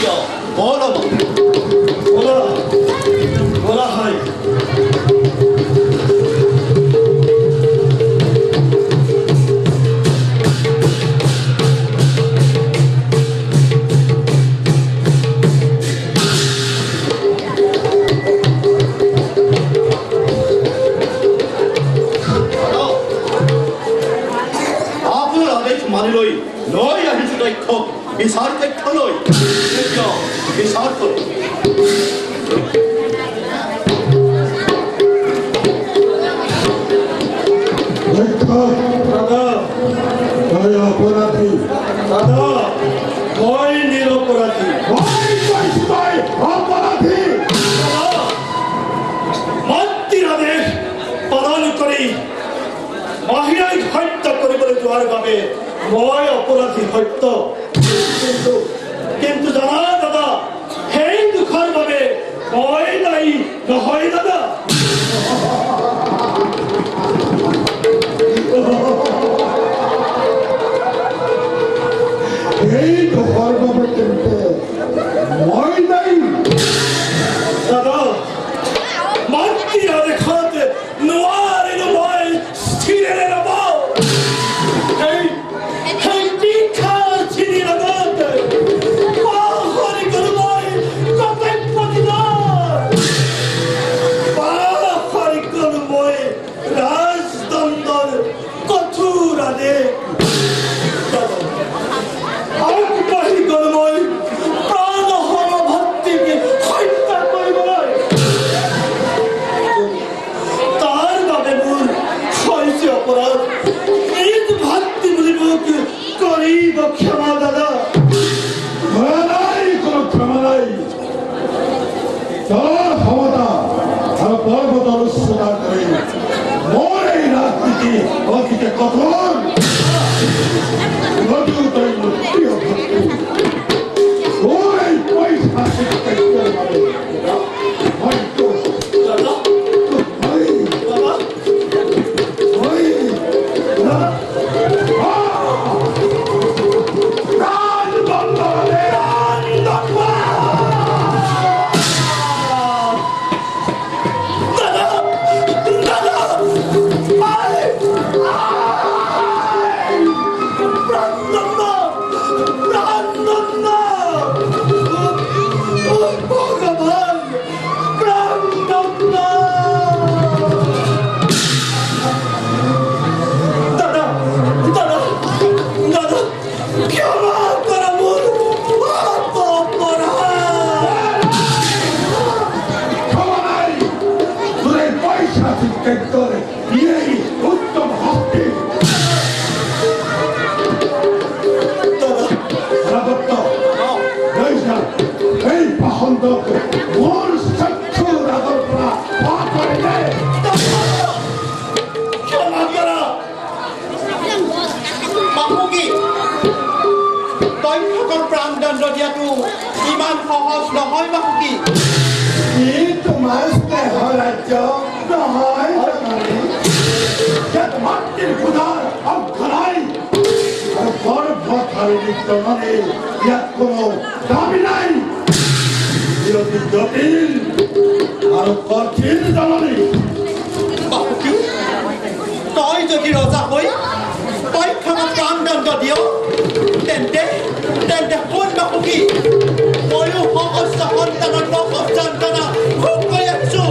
বলা বলা হয় মানিলৈ লৈ আহিছো তথ্য বিচাৰ তথ্য লৈ বিচাৰ কৰোঁ দাদা মই অপৰাধী দাদা মই নিৰপৰাধী অপৰাধী মন্ত্ৰীৰ আদেশ পালন কৰি বাহিৰত হত্যা কৰিবলৈ যোৱাৰ বাবে মই অপৰাধী সত্য কিন্তু জানা দাদা সেই দুখৰ বাবে মই নাই নহয় দাদা এই দুখৰ বাবে কিন্তু মই নাই দাদা মন্ত্ৰী আদেশত নোৱাৰিলো মই স্থিৰে ৰ'ব ক্ষমা দাদা নাই কোনো ক্ষমা নাই তোর ক্ষমতা আর পর্বত উচ্চতা করে মোর এই রাজনীতি অতীতে কঠোর ওর এই পয়সা ইমান সহজ নহয় বাকি তোমাৰ স্নেহৰ ৰাজ্য নহয় মাতৃৰ পূজাৰ অংশ নাই আৰু গৰ্ভধাৰিণী জননী ইয়াত কোনো দাবী নাই বিৰতি জটিল আৰু কঠিন জননী তই যদি ৰজা হৈ তই খানা প্ৰাণদণ্ড দিয় তেন্তে কোন বাপুকি ময়ো সহস্ৰ সন্তানৰ সন্তানা ভোগ কৰি আছো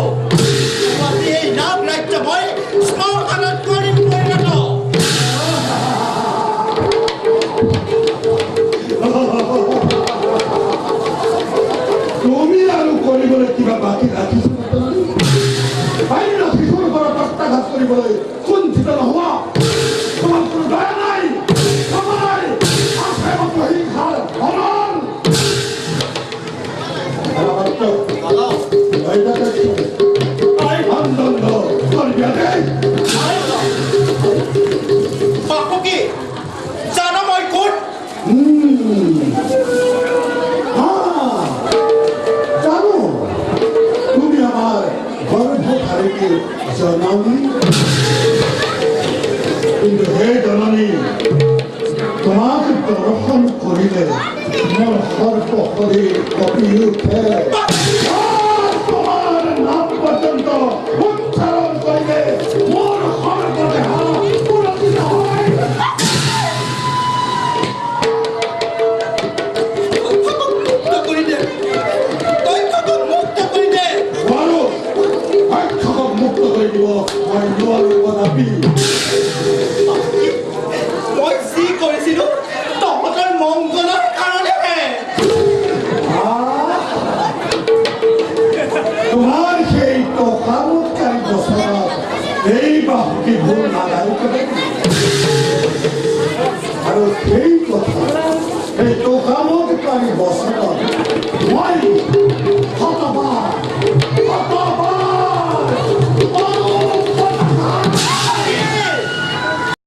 এই নাম ৰাজ্য মই শ্মশানত কৰিম পৰিণত তুমি আৰু কৰিবলৈ কিবা বাকী ৰাখিছো শিশুৰ ঘৰত প্ৰত্যাঘাত কৰিবলৈ কুণ্ঠিত নোহোৱা তোমাৰ কোনো দয়া নাই কিন্তু হে জননী তোমাকে দৰ্শন কৰিলে মোৰ সৰ্প কৰি কপি উঠে তোমাৰ নাম পৰ্যন্ত উচ্চাৰণ কৰিলে মোৰ সৰ্বদেহা পুলকিত হয় মুক্ত কৰি দে দক্ষকক মুক্ত কৰি দে নোৱাৰো দক্ষকক মুক্ত কৰি দিব মই নোৱাৰো কদাপি মই যি কৰিছিলো তহঁতৰ মংগলৰ কাৰণেহে তোমাৰ সেই টকামুৎকাৰী বছৰত এই বাহুকি ভুল নাগাৰিক আৰু সেই